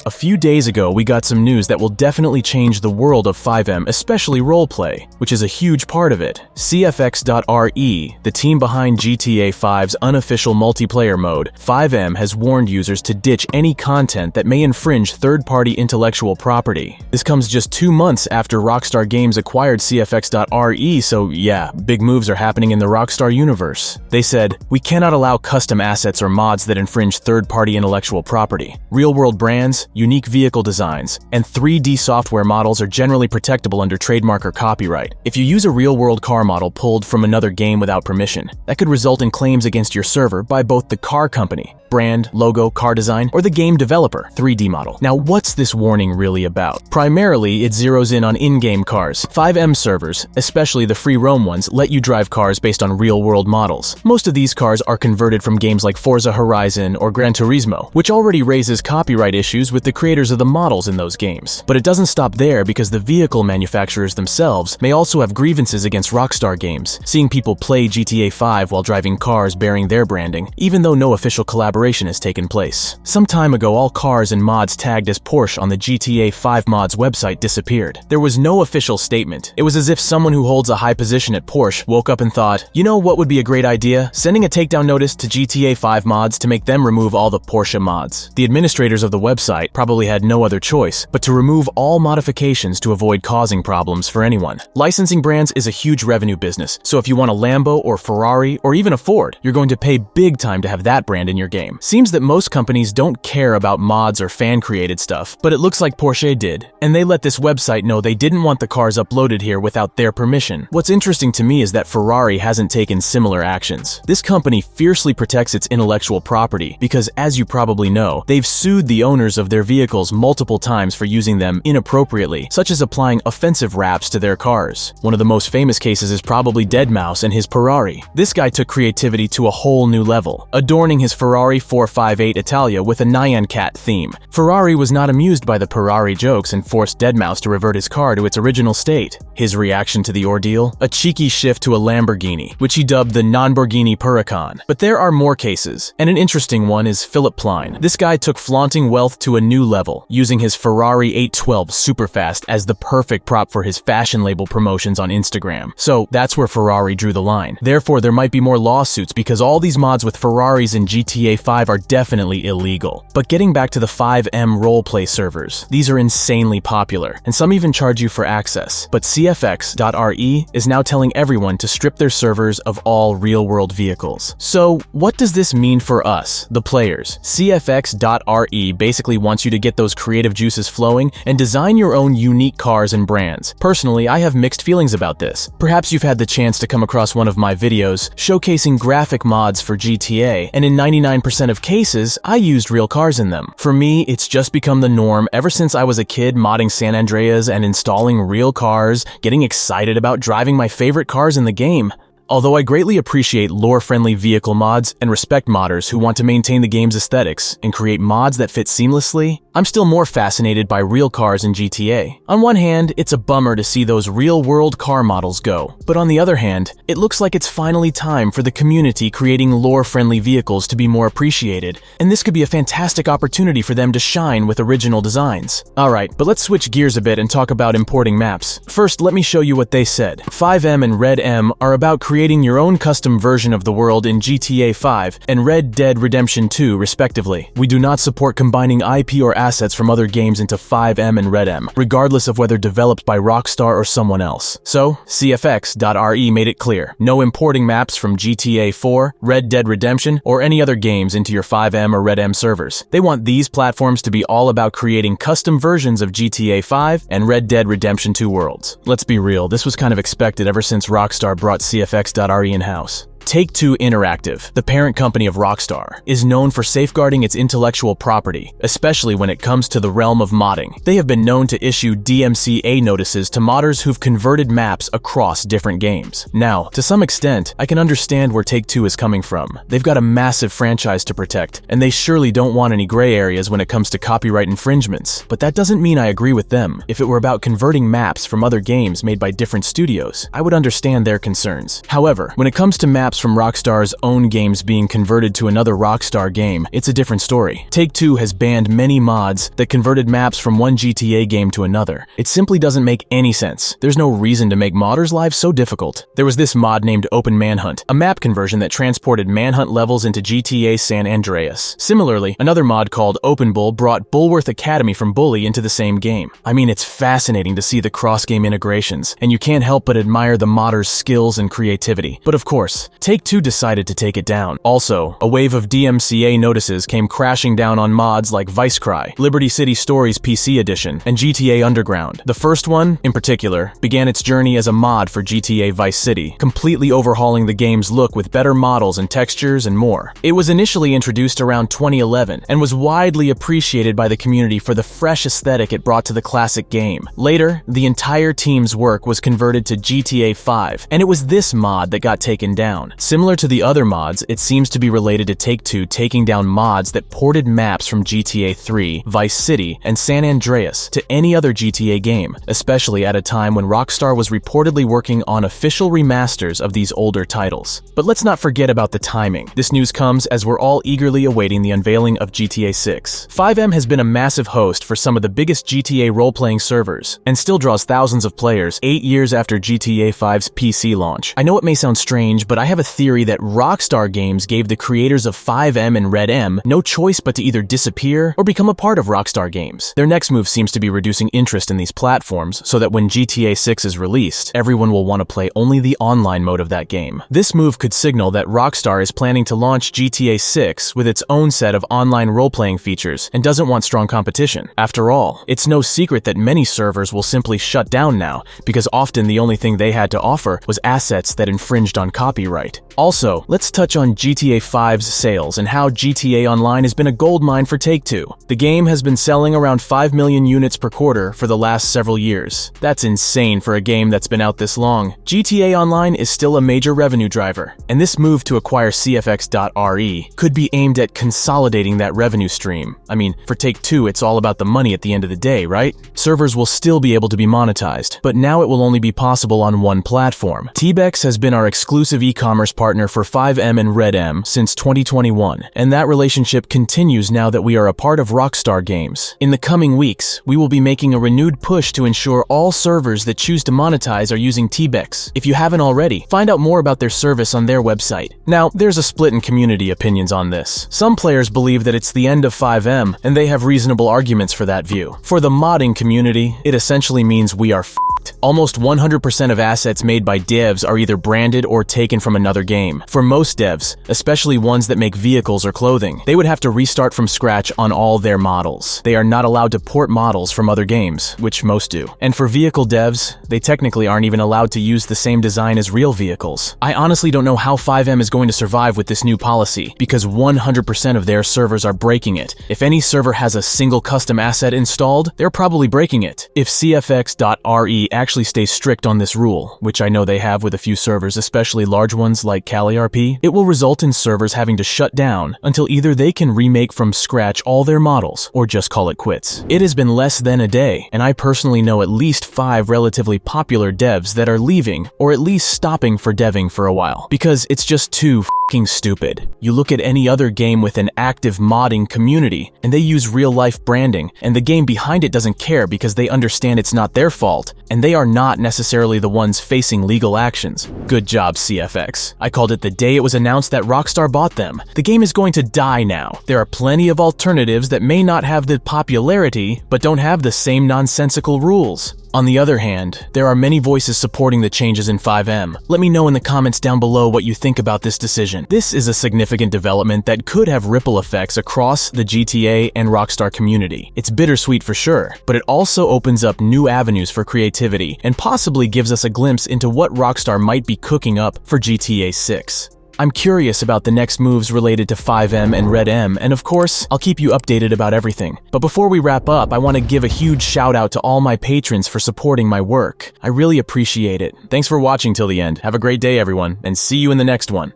A few days ago, we got some news that will definitely change the world of FiveM, especially roleplay, which is a huge part of it. CFX.RE, the team behind GTA 5's unofficial multiplayer mode, FiveM has warned users to ditch any content that may infringe third-party intellectual property. This comes just 2 months after Rockstar Games acquired CFX.RE, so yeah, big moves are happening in the Rockstar universe. They said, "We cannot allow custom assets or mods that infringe third-party intellectual property. Real-world brands, unique vehicle designs, and 3D software models are generally protectable under trademark or copyright. If you use a real-world car model pulled from another game without permission, that could result in claims against your server by both the car company, brand, logo, car design, or the game developer, 3D model." Now, what's this warning really about? Primarily, it zeroes in on in-game cars. FiveM servers, especially the free roam ones, let you drive cars based on real-world models. Most of these cars are converted from games like Forza Horizon or Gran Turismo, which already raises copyright issues with the creators of the models in those games. But it doesn't stop there, because the vehicle manufacturers themselves may also have grievances against Rockstar Games, seeing people play GTA 5 while driving cars bearing their branding, even though no official collaboration has taken place. Some time ago, all cars and mods tagged as Porsche on the GTA 5 mods website disappeared. There was no official statement. It was as if someone who holds a high position at Porsche woke up and thought, "You know what would be a great idea? Sending a takedown notice to GTA 5 mods to make them remove all the Porsche mods." The administrators of the website probably had no other choice but to remove all modifications to avoid causing problems for anyone. Licensing brands is a huge revenue business, so if you want a Lambo or Ferrari or even a Ford, you're going to pay big time to have that brand in your game. Seems that most companies don't care about mods or fan-created stuff, but it looks like Porsche did, and they let this website know they didn't want the cars uploaded here without their permission. What's interesting to me is that Ferrari hasn't taken similar actions. This company fiercely protects its intellectual property because, as you probably know, they've sued the owners of their vehicles multiple times for using them inappropriately, such as applying offensive wraps to their cars. One of the most famous cases is probably Deadmau5 and his Ferrari. This guy took creativity to a whole new level, adorning his Ferrari 458 Italia with a Nyan Cat theme. Ferrari was not amused by the Ferrari jokes and forced Deadmau5 to revert his car to its original state. His reaction to the ordeal? A cheeky shift to a Lamborghini, which he dubbed the non-Borghini Huracan. But there are more cases, and an interesting one is Philip Plein. This guy took flaunting wealth to a new level, using his Ferrari 812 Superfast as the perfect prop for his fashion label promotions on Instagram. So that's where Ferrari drew the line. Therefore, there might be more lawsuits because all these mods with Ferraris in GTA 5 are definitely illegal. But getting back to the FiveM roleplay servers, these are insanely popular, and some even charge you for access. But CFX.RE is now telling everyone to strip their servers of all real-world vehicles. So, what does this mean for us, the players? CFX.RE basically wants you to get those creative juices flowing and design your own unique cars and brands. Personally, I have mixed feelings about this. Perhaps you've had the chance to come across one of my videos showcasing graphic mods for GTA, and in 99% of cases, I used real cars in them. For me, it's just become the norm ever since I was a kid modding San Andreas and installing real cars, getting excited about driving my favorite cars in the game. Although I greatly appreciate lore-friendly vehicle mods and respect modders who want to maintain the game's aesthetics and create mods that fit seamlessly, I'm still more fascinated by real cars in GTA. On one hand, it's a bummer to see those real-world car models go, but on the other hand, it looks like it's finally time for the community creating lore-friendly vehicles to be more appreciated, and this could be a fantastic opportunity for them to shine with original designs. Alright, but let's switch gears a bit and talk about importing maps. First, let me show you what they said. FiveM and RedM are about creating your own custom version of the world in GTA 5 and Red Dead Redemption 2, respectively. We do not support combining IP or assets from other games into FiveM and RedM, regardless of whether developed by Rockstar or someone else. So, CFX.RE made it clear. No importing maps from GTA 4, Red Dead Redemption, or any other games into your FiveM or RedM servers. They want these platforms to be all about creating custom versions of GTA 5 and Red Dead Redemption 2 worlds. Let's be real, this was kind of expected ever since Rockstar brought CFX.RE in-house. Take-Two Interactive, the parent company of Rockstar, is known for safeguarding its intellectual property, especially when it comes to the realm of modding. They have been known to issue DMCA notices to modders who've converted maps across different games. Now, to some extent, I can understand where Take-Two is coming from. They've got a massive franchise to protect, and they surely don't want any gray areas when it comes to copyright infringements. But that doesn't mean I agree with them. If it were about converting maps from other games made by different studios, I would understand their concerns. However, when it comes to maps maps from Rockstar's own games being converted to another Rockstar game, it's a different story. Take-Two has banned many mods that converted maps from one GTA game to another. It simply doesn't make any sense. There's no reason to make modders' lives so difficult. There was this mod named Open Manhunt, a map conversion that transported Manhunt levels into GTA San Andreas. Similarly, another mod called Open Bull brought Bullworth Academy from Bully into the same game. I mean, it's fascinating to see the cross-game integrations, and you can't help but admire the modders' skills and creativity. But of course, Take-Two decided to take it down. Also, a wave of DMCA notices came crashing down on mods like Vice Cry, Liberty City Stories PC Edition, and GTA Underground. The first one, in particular, began its journey as a mod for GTA Vice City, completely overhauling the game's look with better models and textures and more. It was initially introduced around 2011 and was widely appreciated by the community for the fresh aesthetic it brought to the classic game. Later, the entire team's work was converted to GTA 5, and it was this mod that got taken down. Similar to the other mods, it seems to be related to Take-Two taking down mods that ported maps from GTA 3, Vice City, and San Andreas to any other GTA game, especially at a time when Rockstar was reportedly working on official remasters of these older titles. But let's not forget about the timing. This news comes as we're all eagerly awaiting the unveiling of GTA 6. FiveM has been a massive host for some of the biggest GTA role-playing servers, and still draws thousands of players 8 years after GTA 5's PC launch. I know it may sound strange, but I have a theory that Rockstar Games gave the creators of FiveM and RedM no choice but to either disappear or become a part of Rockstar Games. Their next move seems to be reducing interest in these platforms so that when GTA 6 is released, everyone will want to play only the online mode of that game. This move could signal that Rockstar is planning to launch GTA 6 with its own set of online role-playing features and doesn't want strong competition. After all, it's no secret that many servers will simply shut down now because often the only thing they had to offer was assets that infringed on copyright. Also, let's touch on GTA 5's sales and how GTA Online has been a goldmine for Take-Two. The game has been selling around 5 million units per quarter for the last several years. That's insane for a game that's been out this long. GTA Online is still a major revenue driver, and this move to acquire CFX.RE could be aimed at consolidating that revenue stream. I mean, for Take-Two, it's all about the money at the end of the day, right? Servers will still be able to be monetized, but now it will only be possible on one platform. T-Bex has been our exclusive e-commerce partner for FiveM and RedM since 2021, and that relationship continues now that we are a part of Rockstar Games. In the coming weeks, we will be making a renewed push to ensure all servers that choose to monetize are using T-Bex. If you haven't already, find out more about their service on their website. Now, there's a split in community opinions on this. Some players believe that it's the end of FiveM, and they have reasonable arguments for that view. For the modding community, it essentially means we are f***ed. Almost 100% of assets made by devs are either branded or taken from another game. For most devs, especially ones that make vehicles or clothing, they would have to restart from scratch on all their models. They are not allowed to port models from other games, which most do. And for vehicle devs, they technically aren't even allowed to use the same design as real vehicles. I honestly don't know how FiveM is going to survive with this new policy, because 100% of their servers are breaking it. If any server has a single custom asset installed, they're probably breaking it. If CFX.RE actually stays strict on this rule, which I know they have with a few servers, especially large ones like CaliRP, it will result in servers having to shut down until either they can remake from scratch all their models or just call it quits. It has been less than a day, and I personally know at least 5 relatively popular devs that are leaving or at least stopping for deving for a while, because it's just too f***ing stupid. You look at any other game with an active modding community, and they use real-life branding, and the game behind it doesn't care because they understand it's not their fault, and they are not necessarily the ones facing legal actions. Good job, CFX. I called it the day it was announced that Rockstar bought them. The game is going to die now. There are plenty of alternatives that may not have the popularity, but don't have the same nonsensical rules. On the other hand, there are many voices supporting the changes in FiveM. Let me know in the comments down below what you think about this decision. This is a significant development that could have ripple effects across the GTA and Rockstar community. It's bittersweet for sure, but it also opens up new avenues for creativity and possibly gives us a glimpse into what Rockstar might be cooking up for GTA 6. I'm curious about the next moves related to FiveM and RedM, and of course, I'll keep you updated about everything. But before we wrap up, I want to give a huge shout out to all my patrons for supporting my work. I really appreciate it. Thanks for watching till the end. Have a great day, everyone, and see you in the next one.